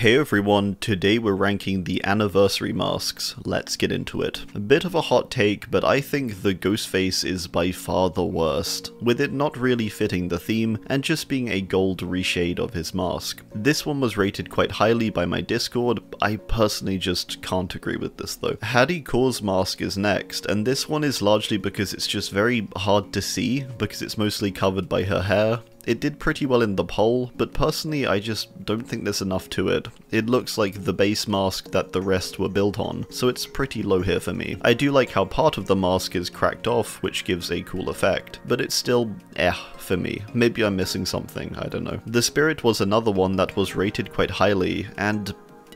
Hey everyone, today we're ranking the anniversary masks. Let's get into it. A bit of a hot take, but I think the ghost face is by far the worst, with it not really fitting the theme and just being a gold reshade of his mask. This one was rated quite highly by my Discord. I personally just can't agree with this though. Haddie Kaur's mask is next, and this one is largely because it's just very hard to see because it's mostly covered by her hair. It did pretty well in the poll, but personally I just don't think there's enough to it. It looks like the base mask that the rest were built on, so it's pretty low here for me. I do like how part of the mask is cracked off, which gives a cool effect, but it's still for me. Maybe I'm missing something, I don't know. The Spirit was another one that was rated quite highly, and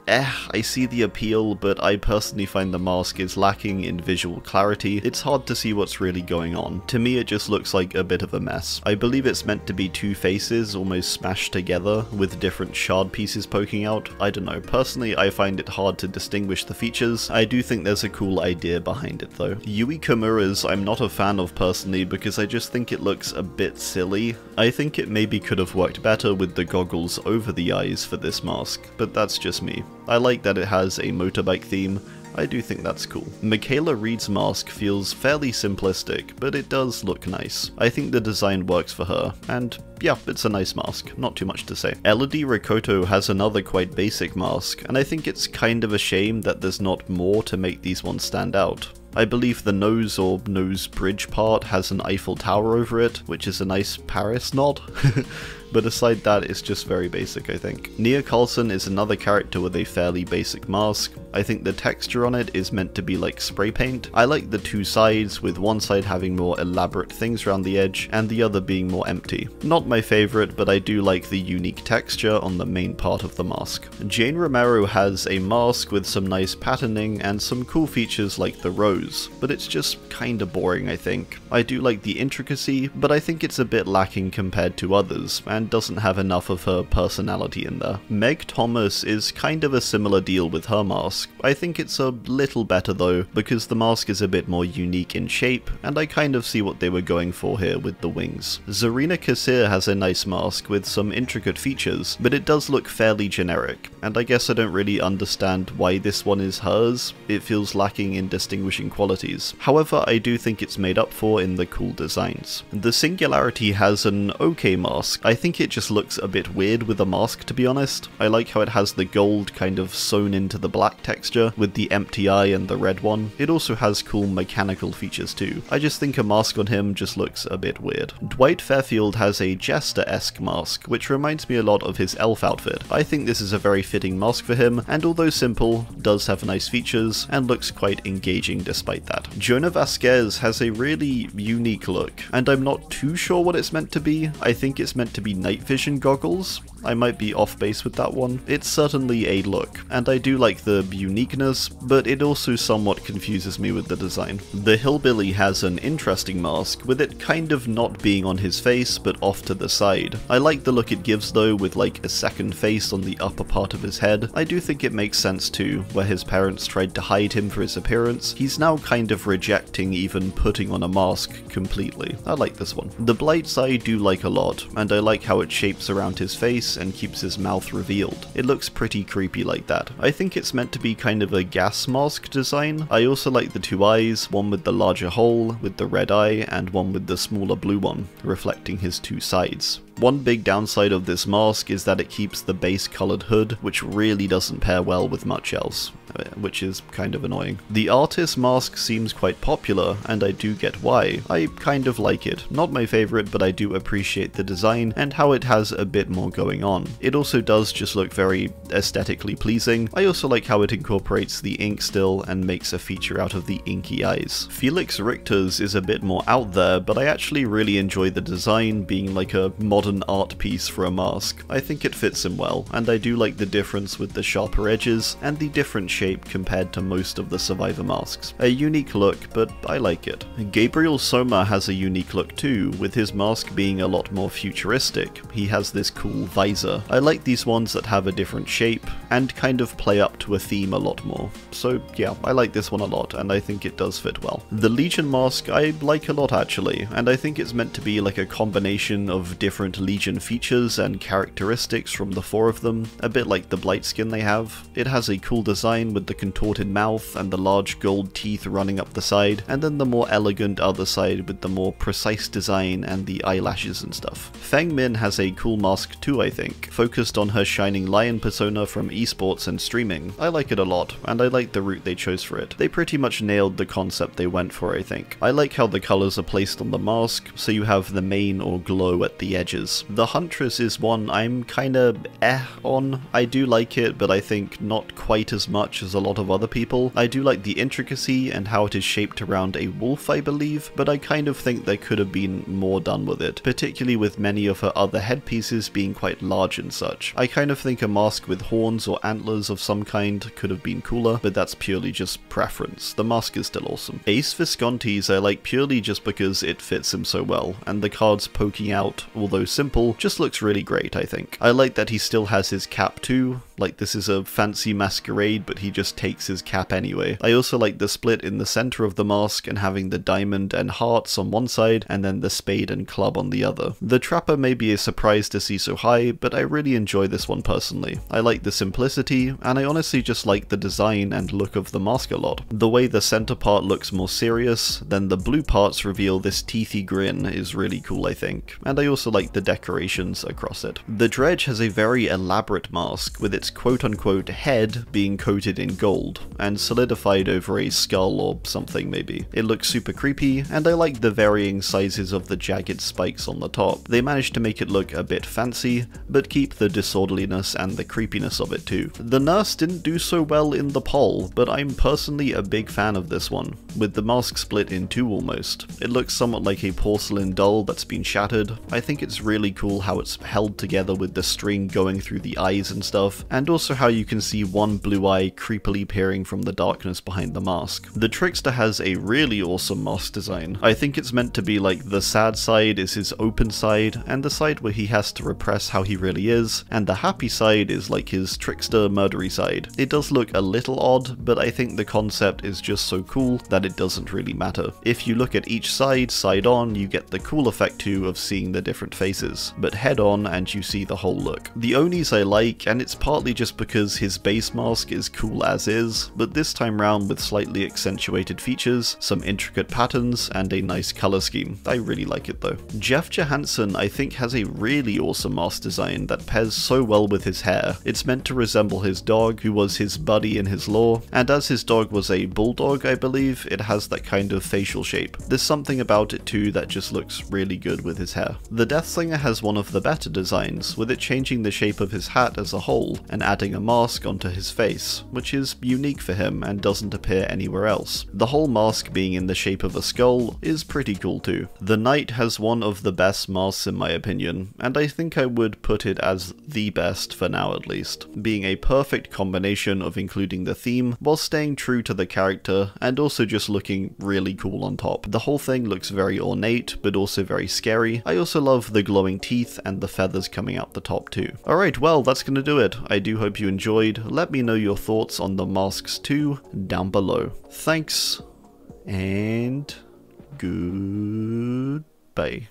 I see the appeal, but I personally find the mask is lacking in visual clarity. It's hard to see what's really going on. To me, it just looks like a bit of a mess. I believe it's meant to be two faces almost smashed together with different shard pieces poking out. I don't know. Personally, I find it hard to distinguish the features. I do think there's a cool idea behind it though. Yui Kimura's I'm not a fan of personally because I just think it looks a bit silly. I think it maybe could have worked better with the goggles over the eyes for this mask, but that's just me. I like that it has a motorbike theme. I do think that's cool. Mikaela Reid's mask feels fairly simplistic, but it does look nice. I think the design works for her, and yeah, it's a nice mask, not too much to say. Élodie Rakoto has another quite basic mask, and I think it's kind of a shame that there's not more to make these ones stand out. I believe the nose or nose bridge part has an Eiffel Tower over it, which is a nice Paris nod. But aside that, it's just very basic, I think. Nea Karlsson is another character with a fairly basic mask. I think the texture on it is meant to be like spray paint. I like the two sides, with one side having more elaborate things around the edge and the other being more empty. Not my favourite, but I do like the unique texture on the main part of the mask. Jane Romero has a mask with some nice patterning and some cool features like the rose, but it's just kinda boring, I think. I do like the intricacy, but I think it's a bit lacking compared to others, and doesn't have enough of her personality in there. Meg Thomas is kind of a similar deal with her mask. I think it's a little better though, because the mask is a bit more unique in shape, and I kind of see what they were going for here with the wings. Zarina Kassir has a nice mask with some intricate features, but it does look fairly generic, and I guess I don't really understand why this one is hers. It feels lacking in distinguishing qualities. However, I do think it's made up for in the cool designs. The Singularity has an okay mask. I think it just looks a bit weird with the mask, to be honest. I like how it has the gold kind of sewn into the black texture with the empty eye and the red one. It also has cool mechanical features too. I just think a mask on him just looks a bit weird. Dwight Fairfield has a jester-esque mask, which reminds me a lot of his elf outfit. I think this is a very fitting mask for him, and although simple, does have nice features and looks quite engaging despite that. Jonah Vasquez has a really unique look, and I'm not too sure what it's meant to be. I think it's meant to be night vision goggles. I might be off base with that one. It's certainly a look, and I do like the uniqueness, but it also somewhat confuses me with the design. The Hillbilly has an interesting mask, with it kind of not being on his face, but off to the side. I like the look it gives though, with like a second face on the upper part of his head. I do think it makes sense too, where his parents tried to hide him for his appearance. He's now kind of rejecting even putting on a mask completely. I like this one. The Blights I do like a lot, and I like how it shapes around his face and keeps his mouth revealed. It looks pretty creepy like that. I think it's meant to be kind of a gas mask design. I also like the two eyes, one with the larger hole with the red eye and one with the smaller blue one, reflecting his two sides. One big downside of this mask is that it keeps the base coloured hood, which really doesn't pair well with much else, which is kind of annoying. The artist mask seems quite popular, and I do get why. I kind of like it. Not my favourite, but I do appreciate the design and how it has a bit more going on. It also does just look very aesthetically pleasing. I also like how it incorporates the ink still and makes a feature out of the inky eyes. Felix Richter's is a bit more out there, but I actually really enjoy the design being like a modern art piece for a mask. I think it fits him well, and I do like the difference with the sharper edges and the different shape compared to most of the Survivor masks. A unique look, but I like it. Gabriel Soma has a unique look too, with his mask being a lot more futuristic. He has this cool visor. I like these ones that have a different shape and kind of play up to a theme a lot more. So yeah, I like this one a lot, and I think it does fit well. The Legion mask I like a lot actually, and I think it's meant to be like a combination of different different Legion features and characteristics from the 4 of them, a bit like the Blight skin they have. It has a cool design with the contorted mouth and the large gold teeth running up the side, and then the more elegant other side with the more precise design and the eyelashes and stuff. Feng Min has a cool mask too, I think, focused on her shining lion persona from esports and streaming. I like it a lot, and I like the route they chose for it. They pretty much nailed the concept they went for, I think. I like how the colours are placed on the mask, so you have the mane or glow at the edges. The Huntress is one I'm kinda on. I do like it, but I think not quite as much as a lot of other people. I do like the intricacy and how it is shaped around a wolf, I believe, but I kind of think there could have been more done with it, particularly with many of her other headpieces being quite large and such. I kind of think a mask with horns or antlers of some kind could have been cooler, but that's purely just preference. The mask is still awesome. Ace Visconti's I like purely just because it fits him so well, and the cards poking out, although simple, just looks really great, I think. I like that he still has his cap too, like this is a fancy masquerade but he just takes his cap anyway. I also like the split in the center of the mask and having the diamond and hearts on one side and then the spade and club on the other. The trapper may be a surprise to see so high, but I really enjoy this one personally. I like the simplicity, and I honestly just like the design and look of the mask a lot. The way the center part looks more serious, then the blue parts reveal this teethy grin is really cool, I think, and I also like the decorations across it. The Dredge has a very elaborate mask, with its quote-unquote head being coated in gold, and solidified over a skull or something maybe. It looks super creepy, and I like the varying sizes of the jagged spikes on the top. They managed to make it look a bit fancy, but keep the disorderliness and the creepiness of it too. The nurse didn't do so well in the poll, but I'm personally a big fan of this one, with the mask split in two almost. It looks somewhat like a porcelain doll that's been shattered. I think it's really cool how it's held together with the string going through the eyes and stuff, and also how you can see one blue eye creepily peering from the darkness behind the mask. The Trickster has a really awesome mask design. I think it's meant to be like the sad side is his open side, and the side where he has to repress how he really is, and the happy side is like his trickster murdery side. It does look a little odd, but I think the concept is just so cool that it doesn't really matter. If you look at each side on, you get the cool effect too of seeing the different faces, but head on and you see the whole look. The Onis I like, and it's partly just because his base mask is cool as is, but this time round with slightly accentuated features, some intricate patterns, and a nice color scheme. I really like it though. Jeff Johansen I think has a really awesome mask design that pairs so well with his hair. It's meant to resemble his dog, who was his buddy in his lore, and as his dog was a bulldog I believe, it has that kind of facial shape. There's something about it too that just looks really good with his hair. The Deathslinger has one of the better designs, with it changing the shape of his hat as a whole and adding a mask onto his face, which is unique for him and doesn't appear anywhere else. The whole mask being in the shape of a skull is pretty cool too. The Knight has one of the best masks in my opinion, and I think I would put it as the best for now at least, being a perfect combination of including the theme while staying true to the character and also just looking really cool on top. The whole thing looks very ornate but also very scary. I also love the glowing teeth and the feathers coming out the top too. Alright, well that's gonna do it. I do hope you enjoyed. Let me know your thoughts on the masks too down below. Thanks and goodbye.